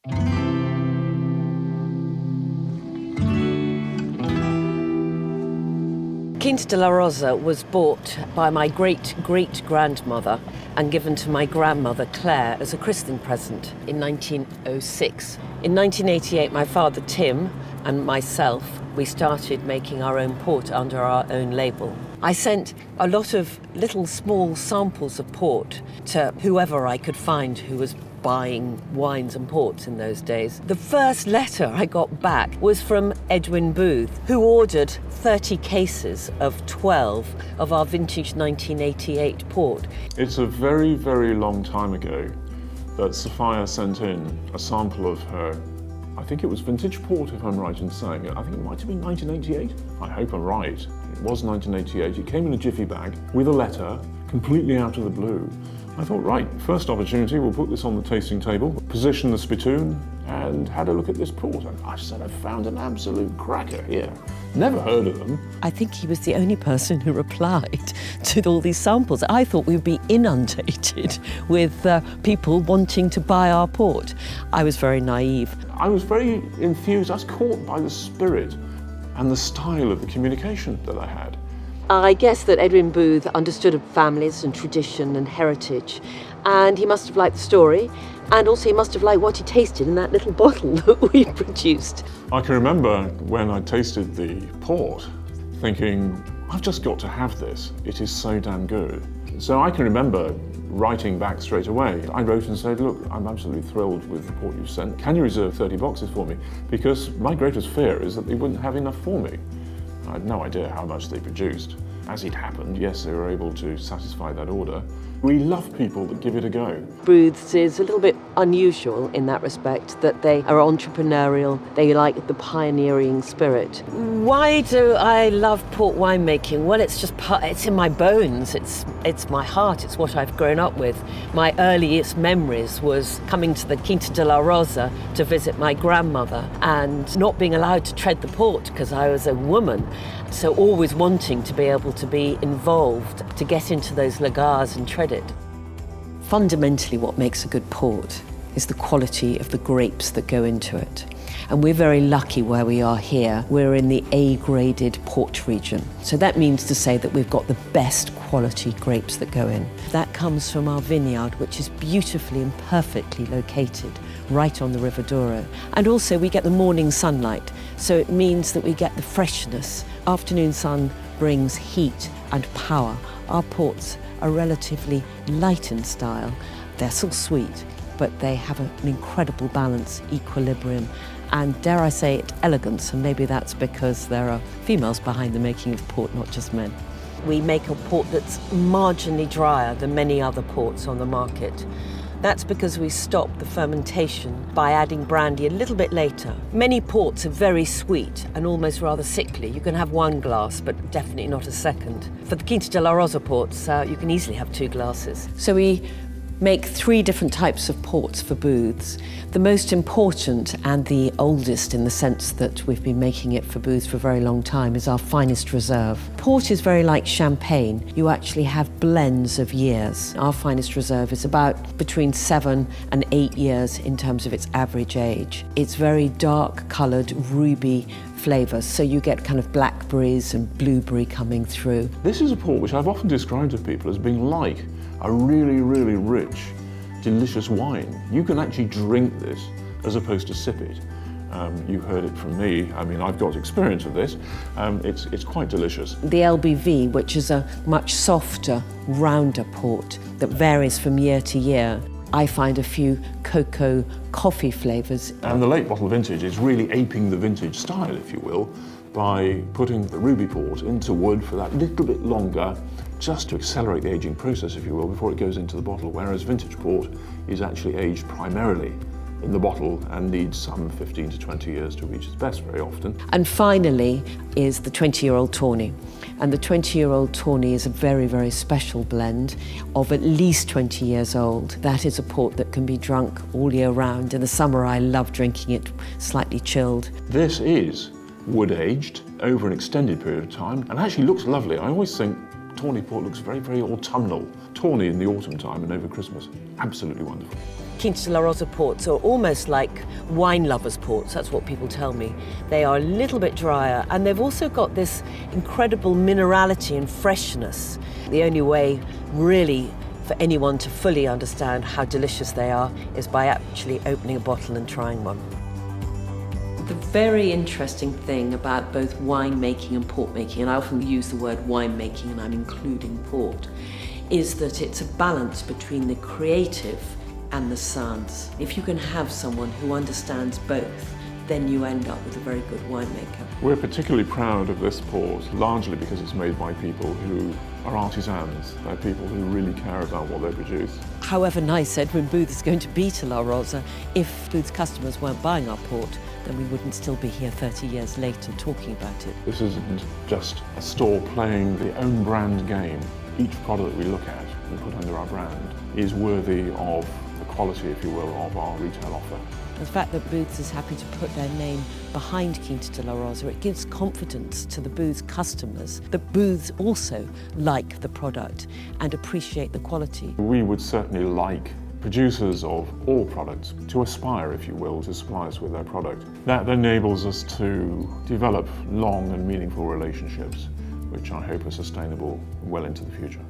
Quinta de la Rosa was bought by my great-great-grandmother and given to my grandmother, Claire, as a christening present in 1906. In 1988, my father, Tim, and myself, we started making our own port under our own label. I sent a lot of little small samples of port to whoever I could find who was buying wines and ports in those days. The first letter I got back was from Edwin Booth, who ordered 30 cases of 12 of our vintage 1988 port. It's a very, very long time ago that Sophia sent in a sample of her, I think it was vintage port, if I'm right in saying it. I think it might have been 1988. I hope I'm right. It was 1988. It came in a jiffy bag with a letter, completely out of the blue. I thought, right, first opportunity, we'll put this on the tasting table, position the spittoon, and had a look at this port. And I said, I found an absolute cracker here. Never heard of them. I think he was the only person who replied to all these samples. I thought we'd be inundated with people wanting to buy our port. I was very naive. I was very enthused. I was caught by the spirit and the style of the communication that I had. I guess that Edwin Booth understood of families and tradition and heritage, and he must have liked the story, and also he must have liked what he tasted in that little bottle that we produced. I can remember when I tasted the port thinking, I've just got to have this. It is so damn good. So I can remember writing back straight away. I wrote and said, look, I'm absolutely thrilled with the port you've sent. Can you reserve 30 boxes for me? Because my greatest fear is that they wouldn't have enough for me. I had no idea how much they produced. As it happened, yes, they were able to satisfy that order. We love people that give it a go. Booth's is a little bit unusual in that respect, that they are entrepreneurial, they like the pioneering spirit. Why do I love port winemaking? Well, it's just it's in my bones, it's my heart, it's what I've grown up with. My earliest memories was coming to the Quinta de la Rosa to visit my grandmother and not being allowed to tread the port because I was a woman. So always wanting to be able to be involved, to get into those lagars and tread it. Fundamentally, what makes a good port is the quality of the grapes that go into it. And we're very lucky where we are here. We're in the A-graded port region. So that means to say that we've got the best quality grapes that go in. That comes from our vineyard, which is beautifully and perfectly located right on the River Douro. And also we get the morning sunlight, so it means that we get the freshness. Afternoon sun brings heat and power. Our ports are relatively light in style. They're still sweet, but they have an incredible balance, equilibrium, and dare I say it, elegance, and maybe that's because there are females behind the making of port, not just men. We make a port that's marginally drier than many other ports on the market. That's because we stop the fermentation by adding brandy a little bit later. Many ports are very sweet and almost rather sickly. You can have one glass, but definitely not a second. For the Quinta de la Rosa ports, you can easily have 2 glasses. So we make 3 different types of ports for booths. The most important and the oldest, in the sense that we've been making it for booths for a very long time, is our finest reserve. Port is very like champagne. You actually have blends of years. Our finest reserve is about between 7 and 8 years in terms of its average age. It's very dark coloured, ruby flavours, so you get kind of blackberries and blueberry coming through. This is a port which I've often described to people as being like a really, really rich, delicious wine. You can actually drink this as opposed to sip it. You heard it from me. I mean, I've got experience of this. It's quite delicious. The LBV, which is a much softer, rounder port that varies from year to year. I find a few cocoa coffee flavours. And the late bottle vintage is really aping the vintage style, if you will, by putting the ruby port into wood for that little bit longer, just to accelerate the aging process, if you will, before it goes into the bottle, whereas vintage port is actually aged primarily in the bottle and needs some 15 to 20 years to reach its best very often. And finally is the 20-year-old Tawny. And the 20-year-old Tawny is a very, very special blend of at least 20 years old. That is a port that can be drunk all year round. In the summer, I love drinking it slightly chilled. This is wood-aged over an extended period of time and actually looks lovely. I always think Tawny port looks very, very autumnal. Tawny in the autumn time and over Christmas, absolutely wonderful. Quinta de la Rosa ports are almost like wine lovers' ports, that's what people tell me. They are a little bit drier, and they've also got this incredible minerality and freshness. The only way, really, for anyone to fully understand how delicious they are is by actually opening a bottle and trying one. The very interesting thing about both winemaking and port making, and I often use the word winemaking and I'm including port, is that it's a balance between the creative and the science. If you can have someone who understands both, then you end up with a very good winemaker. We're particularly proud of this port, largely because it's made by people who are artisans. They're people who really care about what they produce. However nice Edwin Booth is going to be to La Rosa, if Booth's customers weren't buying our port, then we wouldn't still be here 30 years later talking about it. This isn't just a store playing the own brand game. Each product we look at and put under our brand is worthy of the quality, if you will, of our retail offer. The fact that Booths is happy to put their name behind Quinta de la Rosa, it gives confidence to the Booths customers that Booths also like the product and appreciate the quality. We would certainly like producers of all products to aspire, if you will, to supply us with their product. That enables us to develop long and meaningful relationships, which I hope are sustainable well into the future.